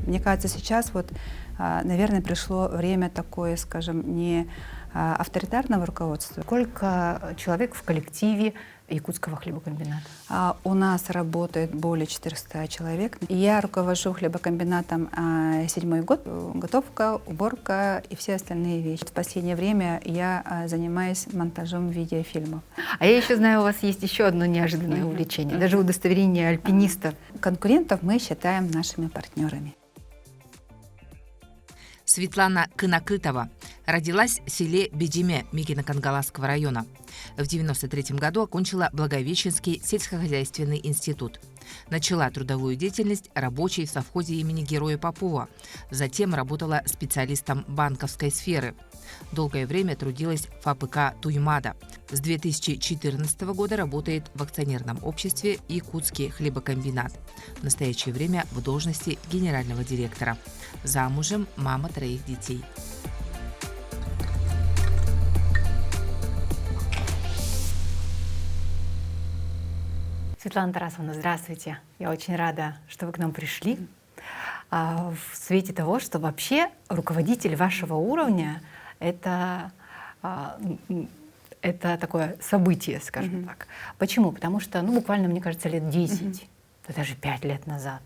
Мне кажется, сейчас вот, наверное, пришло время такое, скажем, не авторитарного руководства. Сколько человек в коллективе Якутского хлебокомбината? У нас работает более 400 человек. Я руковожу хлебокомбинатом 7-й год. Готовка, уборка и все остальные вещи. В последнее время я занимаюсь монтажом видеофильмов. А я еще знаю, у вас есть еще одно неожиданное увлечение, даже удостоверение альпиниста. Конкурентов мы считаем нашими партнерами. Светлана Кынакытова родилась в селе Бедиме Микино-Кангаласского района. В 1993 году окончила Благовещенский сельскохозяйственный институт. Начала трудовую деятельность рабочей в совхозе имени Героя Попова. Затем работала специалистом банковской сферы. Долгое время трудилась в АПК «Туймада». С 2014 года работает в акционерном обществе «Якутский хлебокомбинат». В настоящее время в должности генерального директора. Замужем, мама 3 детей. Светлана Тарасовна, здравствуйте. Я очень рада, что вы к нам пришли. В свете того, что вообще руководитель вашего уровня — это такое событие, скажем так. Почему? Потому что, буквально, мне кажется, лет 10, да даже 5 лет назад,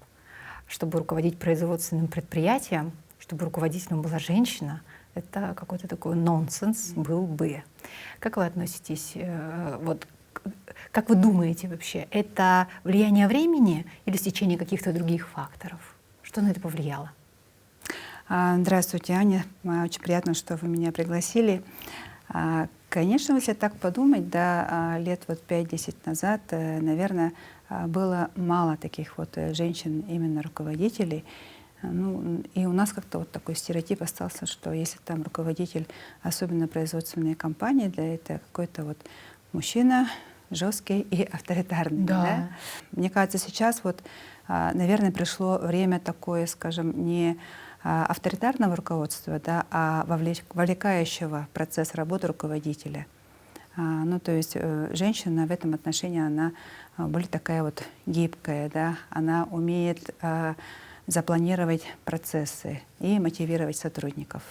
чтобы руководить производственным предприятием, чтобы руководителем была женщина, это какой-то такой нонсенс был бы. Как вы относитесь, как вы думаете вообще, это влияние времени или стечение каких-то других факторов? Что на это повлияло? Здравствуйте, Аня. Очень приятно, что вы меня пригласили. Конечно, если так подумать, да, лет 5-10 назад, наверное, было мало таких женщин, именно руководителей. И у нас как-то такой стереотип остался, что если там руководитель, особенно производственной компании, да, это какой-то мужчина жесткий и авторитарный. Да. Да? Мне кажется, сейчас наверное, пришло время такое, скажем, не авторитарного руководства, да, а вовлекающего в процесс работы руководителя. То есть женщина в этом отношении, она более такая гибкая, да, она умеет запланировать процессы и мотивировать сотрудников.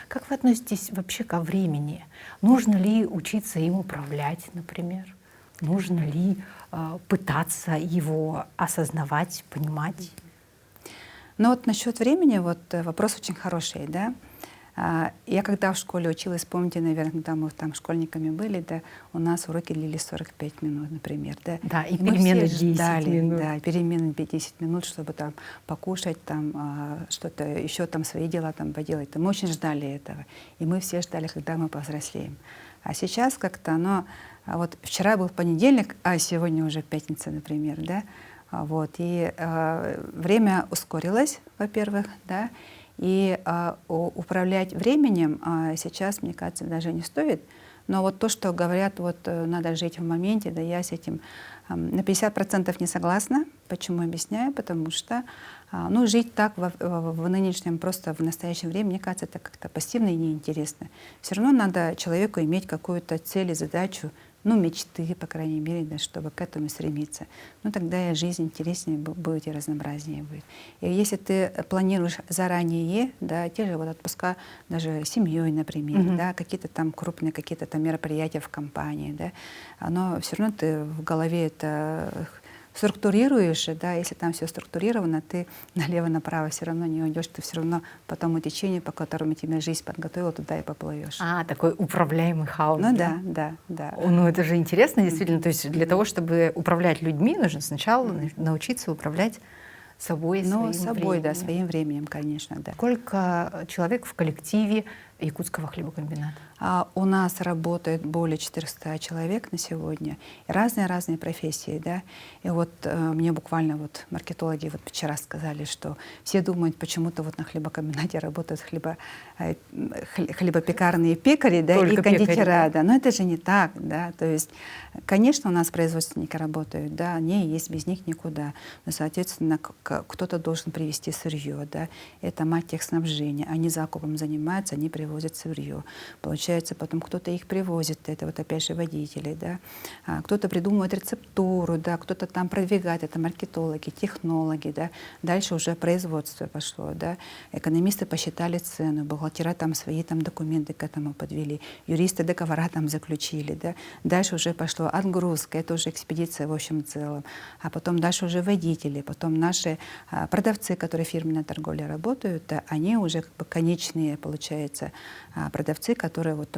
Как вы относитесь вообще ко времени? Нужно ли учиться им управлять, например? Нужно ли пытаться его осознавать, понимать? Насчет времени вопрос очень хороший, да. Я когда в школе училась, помните, наверное, когда мы там школьниками были, да, у нас уроки длились 45 минут, например, да. Да, и перемены 10 минут. Да, перемены 10 минут, чтобы там покушать, там что-то еще там свои дела там поделать. Мы очень ждали этого, и мы все ждали, когда мы повзрослеем. А сейчас как-то вчера был понедельник, а сегодня уже пятница, например, да. И время ускорилось, во-первых, да. И управлять временем сейчас, мне кажется, даже не стоит. Но то, что говорят, надо жить в моменте, да, я с этим на 50% не согласна. Почему объясняю? Потому что жить так в нынешнем, просто в настоящем времени, мне кажется, это как-то пассивно и неинтересно. Все равно надо человеку иметь какую-то цель и задачу, мечты, по крайней мере, да, чтобы к этому стремиться. Тогда и жизнь интереснее будет и разнообразнее будет. И если ты планируешь заранее, да, те же отпуска даже с семьей, например, да, какие-то там крупные какие-то там мероприятия в компании, да, но все равно ты в голове это структурируешь, да, если там все структурировано, ты налево-направо все равно не уйдешь, ты все равно по тому течению, по которому тебя жизнь подготовила, туда и поплывешь. Такой управляемый хаос. Да. Это же интересно, действительно. То есть для того, чтобы управлять людьми, нужно сначала научиться управлять собой, своим временем. Да, своим временем, конечно, да. Сколько человек в коллективе Якутского хлебокомбината? У нас работает более 400 человек на сегодня. Разные профессии, да. И мне буквально маркетологи вчера сказали, что все думают, почему-то на хлебокомбинате работают хлебопекарные пекари, да, и кондитера, да. Но это же не так, да. То есть, конечно, у нас производственники работают, да, они есть, без них никуда. Но, соответственно, кто-то должен привезти сырье, да. Это мать техснабжения. Они закупом занимаются, они привозят привозят сырье. Получается, потом кто-то их привозит, это вот опять же водители, да. Кто-то придумывает рецептуру, да, кто-то там продвигает, это маркетологи, технологи, да. Дальше уже производство пошло, да. Экономисты посчитали цену, бухгалтера там свои там документы к этому подвели, юристы договора там заключили, да. Дальше уже пошло отгрузка, это уже экспедиция в общем целом. А потом дальше уже водители, потом наши продавцы, которые в фирменной торговле работают, да, они уже как бы конечные, получается, продавцы, которые вот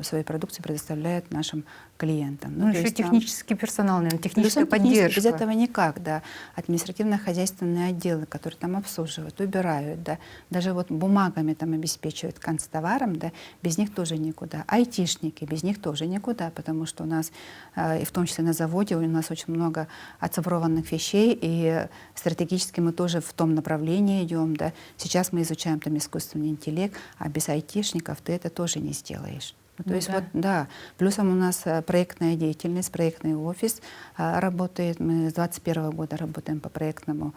свою продукцию предоставляют нашим клиентам. Ну, еще технический персонал, наверное, техническая поддержка. Без этого никак, да. Административно-хозяйственные отделы, которые там обслуживают, убирают, да. Даже вот бумагами там обеспечивают канцтоваром, да, без них тоже никуда. Айтишники, без них тоже никуда, потому что у нас, и в том числе на заводе, у нас очень много оцифрованных вещей, и стратегически мы тоже в том направлении идем, да. Сейчас мы изучаем там искусственный интеллект, а без айтишников ты это тоже не сделаешь. То есть вот, да, плюсом у нас проектная деятельность, проектный офис работает. Мы с 2021 года работаем по проектному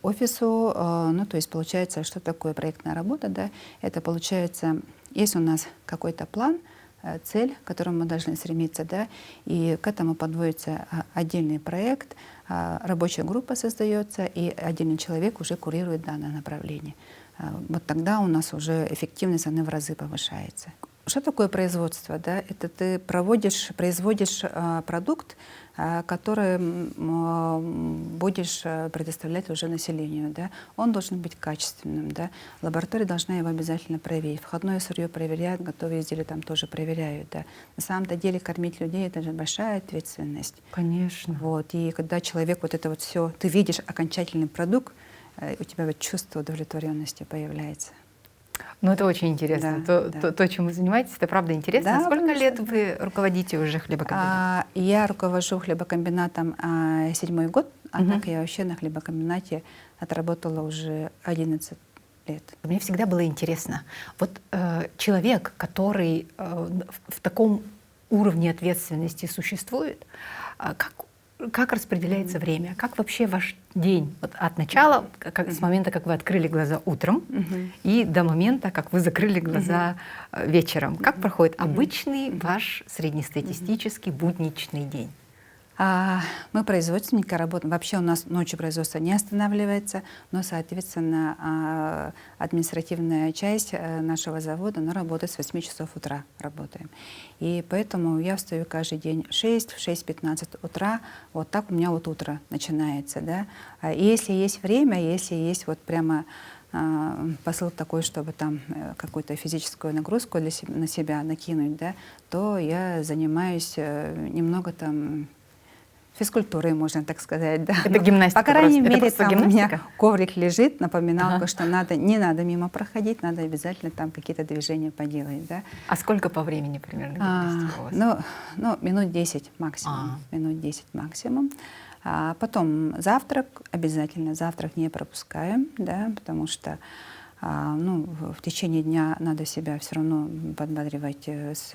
офису. Ну, то есть получается, что такое проектная работа, да? Это получается, есть у нас какой-то план, цель, к которому мы должны стремиться, да, и к этому подводится отдельный проект, рабочая группа создается, и отдельный человек уже курирует данное направление. Вот тогда у нас уже эффективность, она в разы повышается. Что такое производство? Да? Это ты производишь продукт, который будешь предоставлять уже населению. Да? Он должен быть качественным. Да? Лаборатория должна его обязательно проверить. Входное сырье проверяют, готовые изделия там тоже проверяют. Да? На самом-то деле кормить людей — это же большая ответственность. Конечно. Вот. И когда человек вот это вот все, ты видишь окончательный продукт, у тебя вот чувство удовлетворенности появляется. Ну, это очень интересно. Да, то, чем вы занимаетесь, это правда интересно. Да, Сколько лет вы руководите уже хлебокомбинатом? Я руковожу хлебокомбинатом 7-й год, а так я вообще на хлебокомбинате отработала уже 11 лет. Мне всегда было интересно, вот человек, который в таком уровне ответственности существует, как распределяется время? Как вообще ваш день вот от начала, с момента, как вы открыли глаза утром, и до момента, как вы закрыли глаза вечером? Как проходит обычный ваш среднестатистический будничный день? Мы производственники работаем. Вообще у нас ночью производство не останавливается, но, соответственно, административная часть нашего завода, она работает с 8 часов утра. Работаем. И поэтому я встаю каждый день в 6-15 утра. Вот так у меня вот утро начинается. Да? И если есть время, если есть вот прямо посыл такой, чтобы там какую-то физическую нагрузку на себя накинуть, да, то я занимаюсь немного там физкультурой, можно так сказать. Да. Это гимнастика. По крайней мере, это там у меня коврик лежит, напоминалка, что не надо мимо проходить, надо обязательно там какие-то движения поделать. Да. А сколько по времени примерно гимнастика у вас? Ну, минут 10 максимум. Минут 10 максимум. Потом завтрак, обязательно завтрак не пропускаем, да, потому что в течение дня надо себя все равно подбадривать с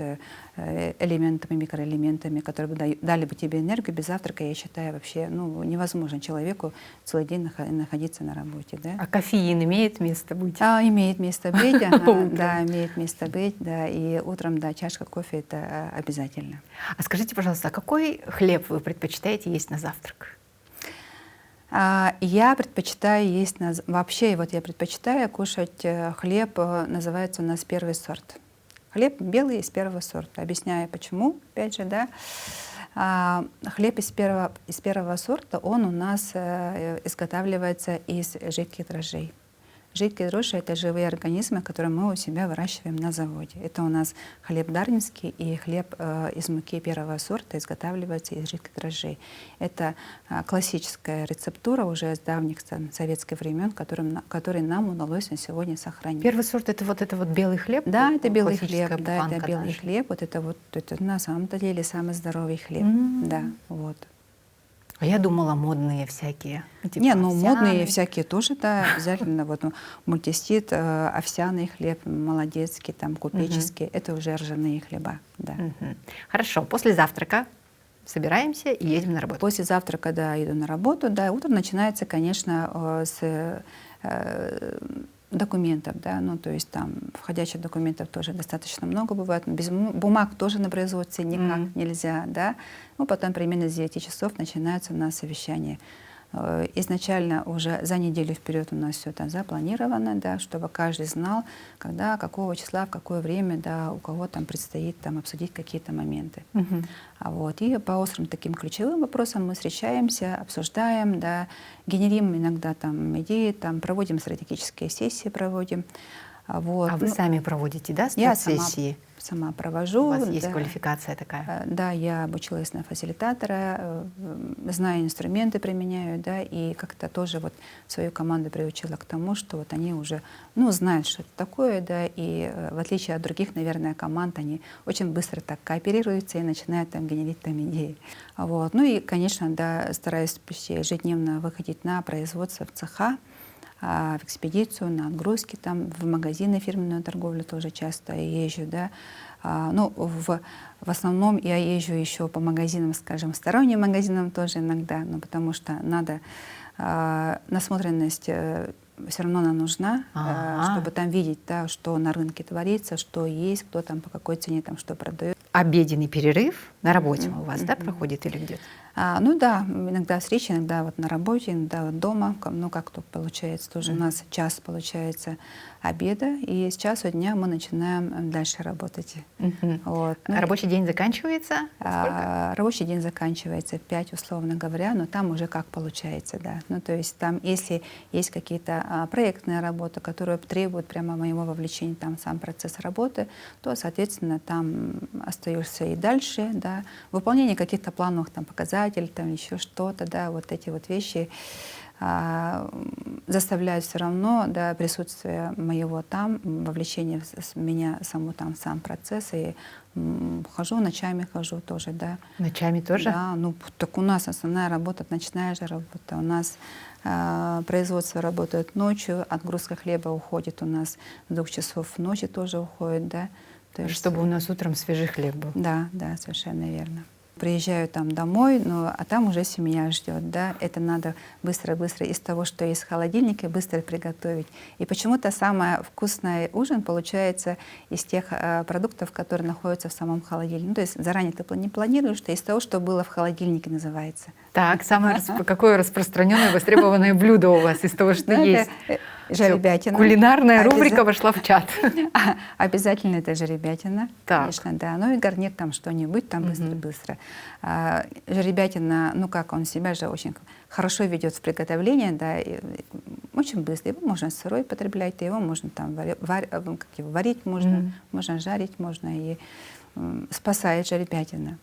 элементами, микроэлементами, которые бы дали бы тебе энергию. Без завтрака, я считаю, вообще невозможно человеку целый день находиться на работе. Да? А кофеин имеет место быть? Имеет место быть, да, имеет место быть, да, и утром, да, чашка кофе — это обязательно. А скажите, пожалуйста, а какой хлеб вы предпочитаете есть на завтрак? Я предпочитаю есть, вообще вот я предпочитаю кушать хлеб, называется у нас первый сорт. Хлеб белый из первого сорта. Объясняю почему, опять же, да. Хлеб из первого сорта, он у нас изготавливается из жидких дрожжей. Жидкие дрожжи — это живые организмы, которые мы у себя выращиваем на заводе. Это у нас хлеб дарницкий, и хлеб из муки первого сорта изготавливается из жидких дрожжей. Это классическая рецептура уже с давних советских времен, который нам удалось на сегодня сохранить. Первый сорт — это вот белый хлеб? Да, это белый хлеб. Да, это белый хлеб. Вот это на самом-то деле самый здоровый хлеб. Да, вот. А я думала, модные всякие. Типа модные всякие тоже, да, обязательно. Вот мультистит, овсяный хлеб, молодецкий, там, купеческий, это уже ржаные хлеба. Да. Хорошо, после завтрака собираемся и едем на работу. После завтрака, да, иду на работу. Да, утро начинается, конечно, с документов, да, ну, то есть там входящих документов тоже достаточно много бывает, но без бумаг тоже на производстве никак нельзя, да. Ну, потом примерно с 9 часов начинается у нас совещание. Изначально уже за неделю вперед у нас все там запланировано, да, чтобы каждый знал, когда, какого числа, в какое время, да, у кого там предстоит там обсудить какие-то моменты. Вот. И по острым таким ключевым вопросам мы встречаемся, обсуждаем, да, генерим иногда там идеи, там проводим стратегические сессии, проводим. Вот. А вы сами проводите, да, Я сессии? сама провожу. У вас есть да. квалификация такая? Да, я обучилась на фасилитатора, знаю инструменты, применяю, да, и как-то тоже вот свою команду приучила к тому, что вот они уже, ну, знают, что это такое, да, и в отличие от других, наверное, команд, они очень быстро так кооперируются и начинают там генерить там идеи. Вот. Ну и, конечно, да, стараюсь почти ежедневно выходить на производство в цеха, в экспедицию, на отгрузки, там, в магазины фирменную торговлю тоже часто езжу, да. Ну, в основном я езжу еще по магазинам, скажем, сторонним магазинам тоже иногда, ну, потому что надо, насмотренность все равно она нужна, чтобы там видеть, да, что на рынке творится, что есть, кто там по какой цене там что продает. Обеденный перерыв на работе у вас, да, проходит или где-то? Ну да, иногда встречи, иногда вот на работе, иногда вот дома, ну как тут получается, тоже у нас час получается обеда, и с часу дня мы начинаем дальше работать. Вот. Ну, рабочий день заканчивается? Рабочий день заканчивается в 5, условно говоря, но там уже как получается, да. Ну то есть там, если есть какие-то проектные работы, которые требуют прямо моего вовлечения, там сам процесс работы, то, соответственно, там остаешься и дальше, да. Выполнение каких-то плановых там показателей, там еще что-то, да, вот эти вот вещи заставляют все равно, да, присутствие моего там, вовлечение в меня, саму там, сам процесс, и хожу, ночами хожу тоже, да. Ночами тоже? Да, ну так у нас основная работа, ночная же работа, у нас производство работает ночью, отгрузка хлеба уходит у нас с 2 часов ночи тоже уходит, да. То есть, чтобы у нас утром свежий хлеб был. Да, да, совершенно верно. Приезжаю там домой, а там уже семья ждет, да, это надо быстро-быстро из того, что есть в холодильнике, быстро приготовить. И почему-то самый вкусный ужин получается из тех продуктов, которые находятся в самом холодильнике. Ну, то есть заранее ты не планируешь, что из того, что было в холодильнике, называется. Так, самое какое распространенное востребованное блюдо у вас из того, что есть? Жеребятина. Кулинарная рубрика вошла в чат. Обязательно это жеребятина, конечно, да. Ну и гарнир там что-нибудь, там быстро-быстро. Жеребятина, ну как, он себя же очень хорошо ведет в приготовлении, да, очень быстро. Его можно сырой потреблять, его можно там варить, можно жарить, можно и спасает жеребятина.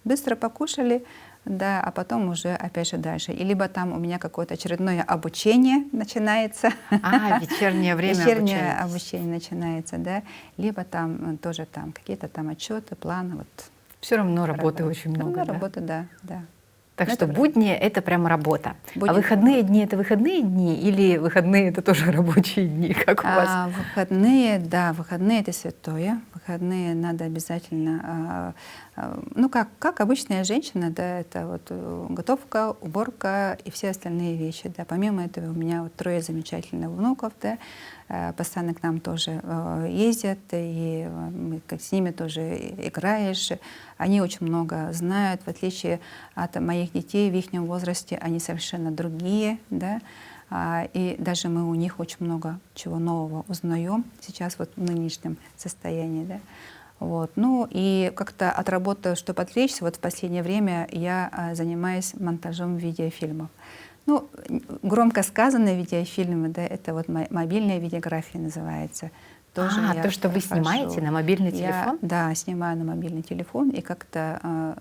Быстро покушали, да, а потом уже опять же дальше. И либо там у меня какое-то очередное обучение начинается. Вечернее время вечернее обучение начинается, да. Либо там тоже там какие-то там отчеты, планы. Вот. Все равно работы очень много. Работы, да. Так что будни — это прямо работа. А выходные дни — это выходные дни или выходные — это тоже рабочие дни, как у вас? Выходные, да, выходные — это святое. Выходные надо обязательно, ну как обычная женщина, да, это вот готовка, уборка и все остальные вещи, да. Помимо этого у меня вот 3 замечательных внуков, да, постоянно к нам тоже ездят, и мы с ними тоже играешь. Они очень много знают, в отличие от моих детей в их возрасте, они совершенно другие, да. И даже мы у них очень много чего нового узнаем сейчас вот в нынешнем состоянии, да. Вот. Ну и как-то от работы, чтобы отвлечься, вот в последнее время я занимаюсь монтажом видеофильмов. Ну, громко сказанные видеофильмы, да, это вот мобильная видеография называется. Тоже то, что вы снимаете на мобильный телефон? Да, снимаю на мобильный телефон, и как-то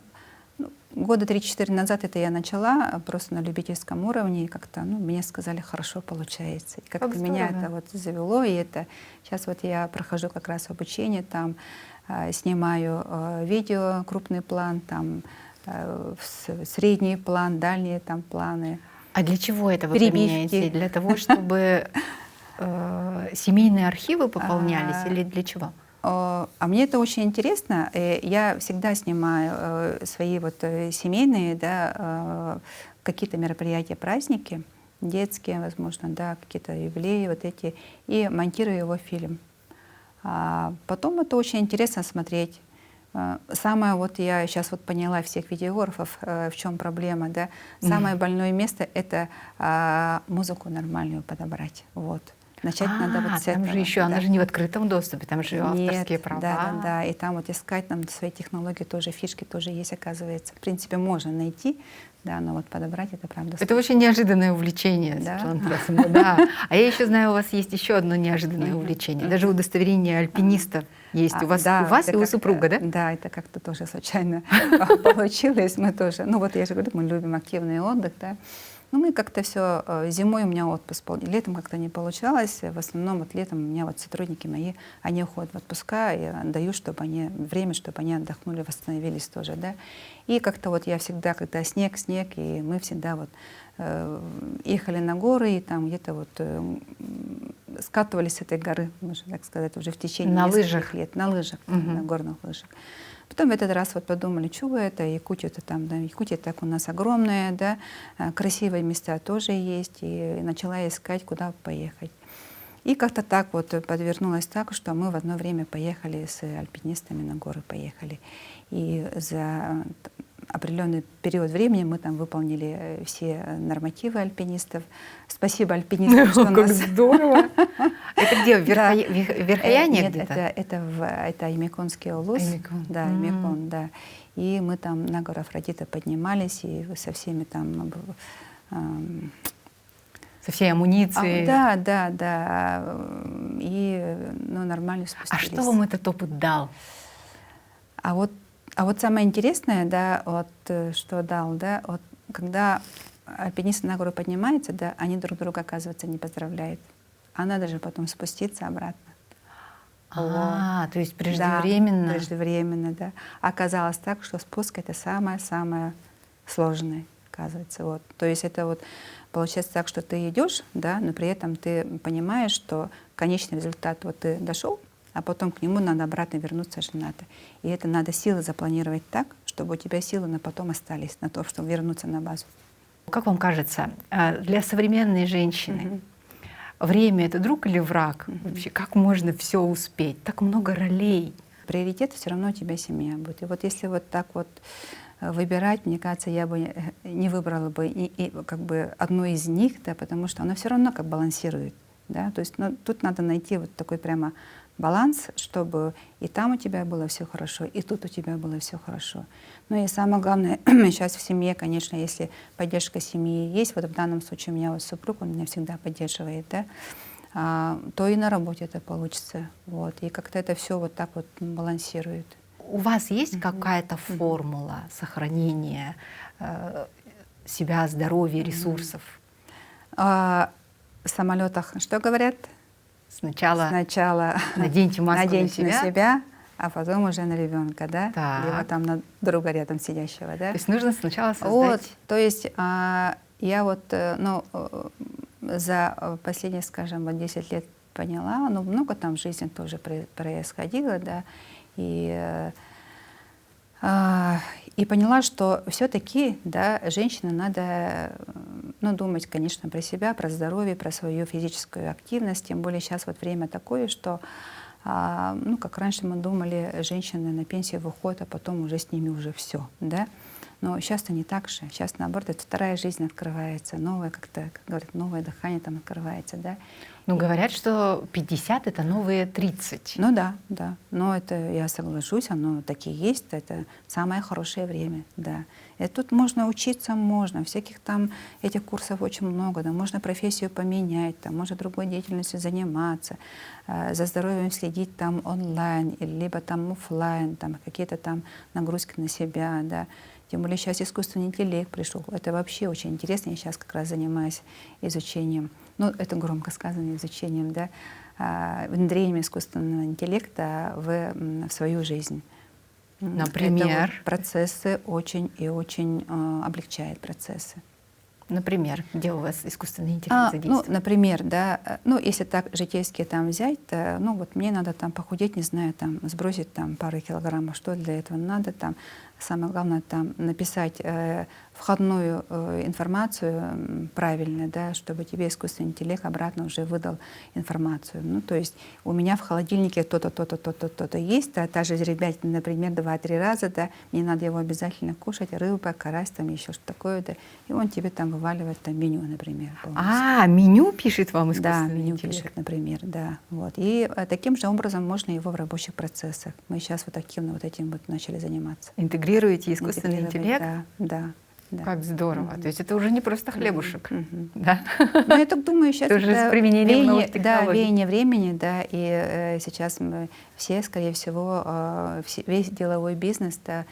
года 3-4 назад это я начала просто на любительском уровне, и как-то, мне сказали, хорошо получается. И как-то меня это вот завело, и это сейчас вот я прохожу как раз обучение, там снимаю видео, крупный план, там средний план, дальние там планы. А для чего это вы применяете? Для того, чтобы семейные архивы пополнялись или для чего? А мне это очень интересно. Я всегда снимаю свои вот семейные, да, какие-то мероприятия, праздники. детские, возможно, да, какие-то юбилеи вот эти, и монтирую его в фильм. А потом это очень интересно смотреть. Самое вот я сейчас вот поняла всех видеографов, в чем проблема, да. Самое больное место — это музыку нормальную подобрать, вот. Начать надо вот с там этого. же еще, она да. же не в открытом доступе, там же авторские Нет, права. да, и там вот искать там свои технологии тоже, фишки тоже есть, оказывается. В принципе, можно найти, да, но вот подобрать это правда. Это очень неожиданное увлечение, Да? Светлана Тарасовна, да. А я еще знаю, у вас есть еще одно неожиданное увлечение. Даже удостоверение альпиниста есть. У вас да, и это у как-то, супруга, да? Да, это как-то тоже случайно получилось. Мы тоже, ну вот я же говорю, мы любим активный отдых, да. Ну, мы как-то все, зимой у меня отпуск был, летом как-то не получалось. В основном вот летом у меня вот сотрудники мои, они уходят в отпуска, я даю, чтобы они, время, чтобы они отдохнули, восстановились тоже, да. И как-то вот я всегда, когда снег, и мы всегда вот ехали на горы, и там где-то вот скатывались с этой горы, можно так сказать, уже в течение на нескольких лыжах. лет. На лыжах, на горных лыжах. Потом в этот раз вот подумали, что это, Якутия-то там, да, Якутия так у нас огромная, да, красивые места тоже есть, и начала искать, куда поехать. И как-то так вот подвернулось так, что мы в одно время поехали с альпинистами на горы, поехали. И за определенный период времени мы там выполнили все нормативы альпинистов. Спасибо альпинистам, что Как нас... здорово! Это где, в Верхояне Нет, где-то? это Аймеконский улус. Аймекон. Да, Аймекон, да. И мы там на гору Афродита поднимались, и со всеми там... Со всей амуницией. Да. И ну, нормально спустились. А что вам этот опыт дал? А вот самое интересное, да, вот что дал, да, вот когда альпинисты на гору поднимаются, да, они друг друга, оказывается, не поздравляют. А надо же потом спуститься обратно. То есть преждевременно. Да, преждевременно, да. Оказалось так, что спуск — это самое-самое сложное, оказывается. Вот. То есть это вот получается так, что ты идешь, да, но при этом ты понимаешь, что конечный результат, вот ты дошел, а потом к нему надо обратно вернуться же надо. И это надо силы запланировать так, чтобы у тебя силы на потом остались, на то, чтобы вернуться на базу. Как вам кажется, для современной женщины время — это друг или враг? Вообще, как можно все успеть? Так много ролей. Приоритет все равно у тебя семья будет. И вот если вот так вот выбирать, мне кажется, я бы не выбрала бы и как бы одну из них, да, потому что она все равно как балансирует. Да? То есть тут надо найти вот такой прямо баланс, чтобы и там у тебя было все хорошо, и тут у тебя было все хорошо. Ну и самое главное, сейчас в семье, конечно, если поддержка семьи есть, вот в данном случае у меня вот супруг, он меня всегда поддерживает, да, то и на работе это получится. Вот, и как-то это все вот так вот балансирует. У вас есть какая-то формула сохранения себя, здоровья, ресурсов? В самолетах что говорят? Сначала наденьте маску на себя. себя, а потом уже на ребенка, да? Так. Либо там на друга рядом сидящего, да? То есть нужно сначала создать... Вот, то есть я вот, ну, за последние, скажем, вот 10 лет поняла, ну, много там в жизни тоже происходило, да, и поняла, что все-таки, да, женщине надо, ну, думать, конечно, про себя, про здоровье, про свою физическую активность. Тем более сейчас вот время такое, что, ну, как раньше мы думали, женщины на пенсию выходят, а потом уже с ними уже все, да. Но сейчас-то не так же. Сейчас, наоборот, это вторая жизнь открывается, новое, как-то, как говорят, новое дыхание там открывается, да. Ну, говорят, что 50 — это новые 30. Ну да. Но это, я соглашусь, оно таки есть, это самое хорошее время, да. И тут можно учиться, можно, всяких там этих курсов очень много, да, можно профессию поменять, там, можно другой деятельностью заниматься, за здоровьем следить там онлайн, либо там офлайн, там какие-то там нагрузки на себя, да. Тем более сейчас искусственный интеллект пришел. Это вообще очень интересно. Я сейчас как раз занимаюсь изучением, ну, это громко сказано, изучением, да, внедрением искусственного интеллекта в свою жизнь. Например? Это вот процессы очень и очень облегчает процессы. Например, где у вас искусственный интеллект Ну, задействован? например, да, ну, если так житейски там взять, то, ну, вот мне надо там похудеть, не знаю, там, сбросить там пару килограммов, что для этого надо, там, Самое главное там написать входную информацию правильно, да, чтобы тебе искусственный интеллект обратно уже выдал информацию. Ну, то есть у меня в холодильнике то-то, то-то, то-то, то-то есть, а та же ребятина, например, 2-3 раза, да, мне надо его обязательно кушать, рыба, карась, там еще что-то такое, да, и он тебе там вываливает там меню, например. А, меню пишет вам искусственный Да, меню интеллект? пишет, например, да. Вот. И таким же образом можно его в рабочих процессах. Мы сейчас вот активно вот этим вот начали заниматься. Интегрируете искусственный Интегрировать, интеллект? Да. Как здорово. То есть это уже не просто хлебушек, Мгм. да? Ну, я так думаю, сейчас Это уже с применением новых технологий. веяние времени, да, и сейчас мы все, скорее всего, весь деловой бизнес да,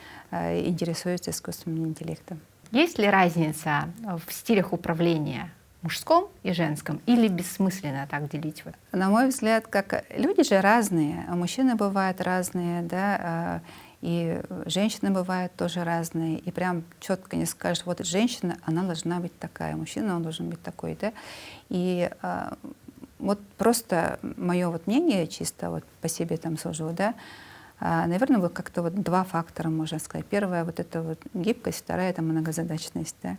интересуется искусственным интеллектом. Есть ли разница в стилях управления мужском и женском, или бессмысленно так делить? На мой взгляд, как люди же разные, мужчины бывают разные, да, и женщины бывают тоже разные, и прям четко не скажешь, вот женщина, она должна быть такая, мужчина, он должен быть такой, да. И вот просто мое вот мнение чисто вот по себе там сужу, да, наверное, вот как-то вот два фактора, можно сказать. Первое, вот это вот гибкость, вторая, это многозадачность. Да?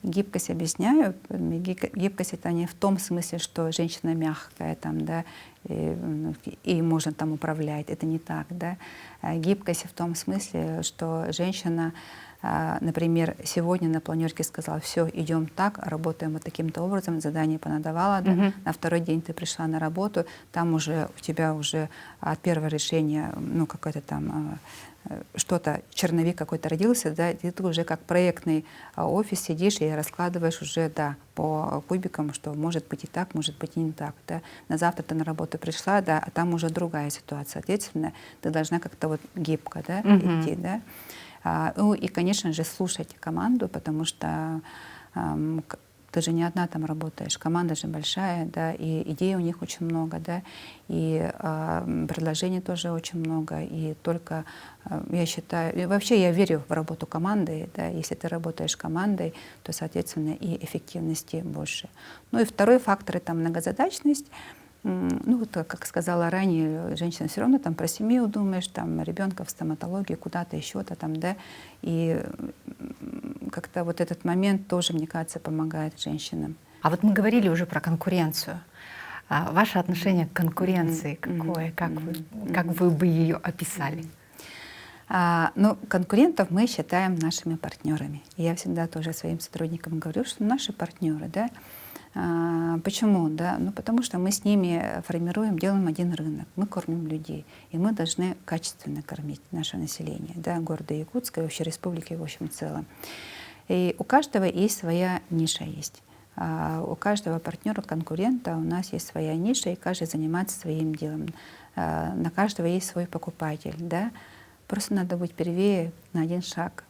Гибкость объясняю. Гибкость это не в том смысле, что женщина мягкая, там, да, и можно там управлять. Это не так. Да? Гибкость в том смысле, что женщина, например, сегодня на планерке сказала, все, идем так, работаем вот таким-то образом, задание понадавала, да? На второй день ты пришла на работу, там уже у тебя уже от первого решения, ну, какое-то там что-то, черновик какой-то родился, да, и ты уже как проектный офис сидишь и раскладываешь уже, да, по кубикам, что может быть и так, может быть и не так, да. На завтра ты на работу пришла, да, а там уже другая ситуация. Соответственно, ты должна как-то вот гибко, да, идти, да. Ну и, конечно же, слушать команду, потому что ты же не одна там работаешь, команда же большая, да, и идей у них очень много, да, и предложений тоже очень много, и только, я считаю, и вообще я верю в работу команды, да, если ты работаешь командой, то, соответственно, и эффективности больше. Ну и второй фактор — это многозадачность. Ну, вот, как сказала ранее, женщина все равно там про семью думаешь, там ребенка в стоматологию, куда-то еще-то там, да, и как-то вот этот момент тоже, мне кажется, помогает женщинам. А вот мы говорили уже про конкуренцию. Ваше отношение к конкуренции какое? Как вы бы ее описали? Ну, конкурентов мы считаем нашими партнерами. И я всегда тоже своим сотрудникам говорю, что наши партнеры, да. Почему? Да? Ну, потому что мы с ними формируем, делаем один рынок, мы кормим людей, и мы должны качественно кормить наше население, да, города Якутска и вообще республики в общем целом. И у каждого есть своя ниша есть. У каждого партнера, конкурента у нас есть своя ниша, и каждый занимается своим делом. На каждого есть свой покупатель. Да? Просто надо быть первее на один шаг,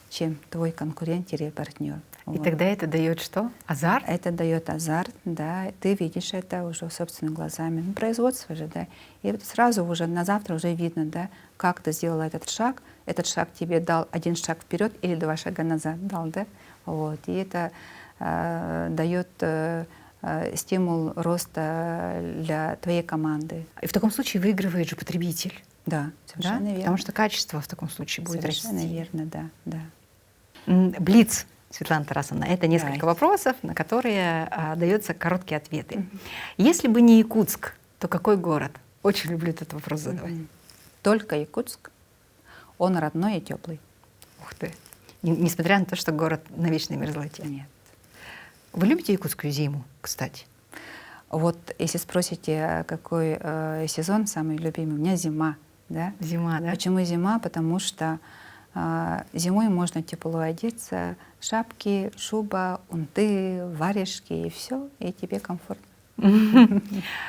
чем твой конкурент или партнер. И тогда это дает что? Азарт? Это дает азарт, да. Ты видишь это уже собственными глазами. Ну, производство же, да. И вот сразу уже на завтра уже видно, да, как ты сделала этот шаг. Этот шаг тебе дал один шаг вперед или два шага назад дал, да. Вот. И это дает стимул роста для твоей команды. И в таком случае выигрывает же потребитель. Да, совершенно верно. Потому что качество в таком случае будет расти. Совершенно верно, да, да. Блиц, Светлана Тарасовна, это несколько вопросов, на которые даются короткие ответы. Если бы не Якутск, то какой город? Очень люблю этот вопрос задавать. Только Якутск. Он родной и теплый. Ух ты. Несмотря на то, что город на вечной мерзлоте. Нет. Вы любите якутскую зиму, кстати? Вот если спросите, какой сезон самый любимый, у меня зима. Да? Зима, да? Почему зима? Потому что зимой можно тепло одеться, шапки, шуба, унты, варежки, и все, и тебе комфортно.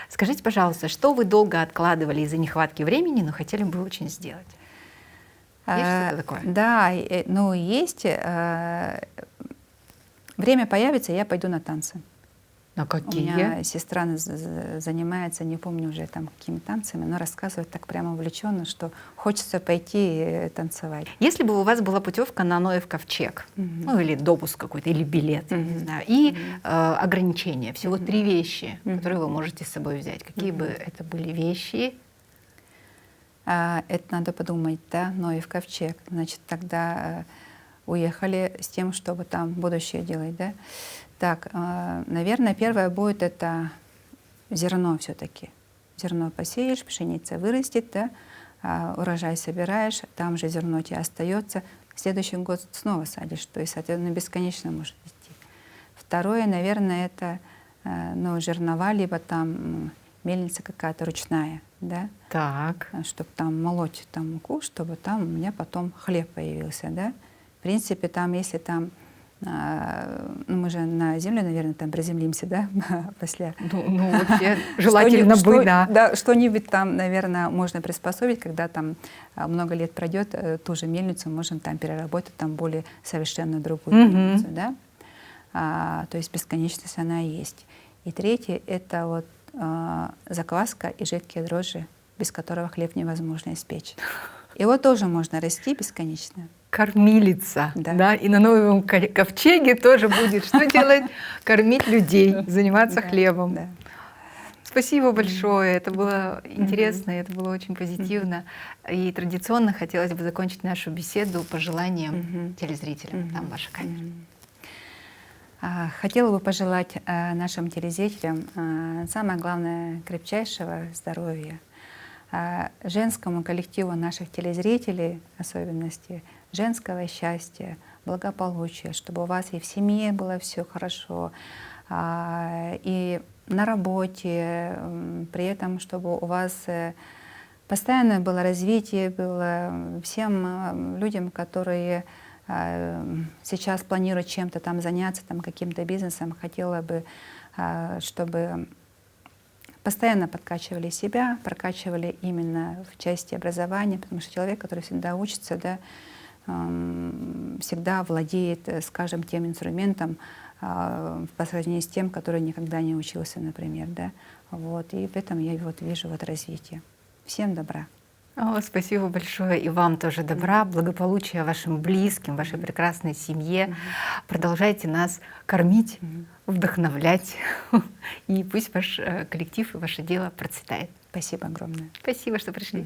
Скажите, пожалуйста, что вы долго откладывали из-за нехватки времени, но хотели бы очень сделать? Есть что-то такое? Да, ну есть. Время появится, я пойду на танцы. На какие? У меня сестра занимается, не помню уже там какими танцами, но рассказывает так прямо увлеченно, что хочется пойти танцевать. Если бы у вас была путевка на Ноев ковчег, ну или допуск какой-то, или билет, не знаю, и ограничения, всего 3 вещи, которые вы можете с собой взять, какие бы это были вещи? Это надо подумать, да, Ноев ковчег. Значит, тогда уехали с тем, чтобы там будущее делать, да. Так, наверное, первое будет это зерно все-таки. Зерно посеешь, пшеница вырастет, да, урожай собираешь, там же зерно у тебя остается. В следующий год снова садишь, то есть, соответственно, бесконечно может идти. Второе, наверное, это жернова, либо там мельница какая-то ручная, да, Так. чтобы там молоть там муку, чтобы там у меня потом хлеб появился, да. В принципе, там, если там, мы же на землю, наверное, там приземлимся, да, после. Ну, вообще желательно бы, да. Да, что-нибудь там, наверное, можно приспособить, когда там много лет пройдет, ту же мельницу можем там переработать, там более совершенно другую мельницу, да. То есть бесконечность она есть. И третье — это вот закваска и жидкие дрожжи, без которого хлеб невозможно испечь. Его тоже можно расти бесконечно. Кормилица, Да. да, и на Новом ковчеге тоже будет что делать? Кормить людей, заниматься хлебом. Да. Спасибо большое, это было интересно, это было очень позитивно. И традиционно хотелось бы закончить нашу беседу пожеланием телезрителям. Там ваша камера. Хотела бы пожелать нашим телезрителям самое главное — крепчайшего здоровья, женскому коллективу наших телезрителей, особенности женского счастья, благополучия, чтобы у вас и в семье было все хорошо, и на работе, при этом, чтобы у вас постоянно было развитие, было всем людям, которые сейчас планируют чем-то там заняться, там каким-то бизнесом, хотела бы, чтобы постоянно подкачивали себя, прокачивали именно в части образования, потому что человек, который всегда учится, да, всегда владеет, скажем, тем инструментом по сравнению с тем, который никогда не учился, например, да. Вот. И в этом я вот вижу вот развитие. Всем добра. Спасибо большое. И вам тоже добра, благополучия вашим близким, вашей прекрасной семье. Продолжайте нас кормить, вдохновлять. И пусть ваш коллектив и ваше дело процветает. Спасибо огромное. Спасибо, что пришли.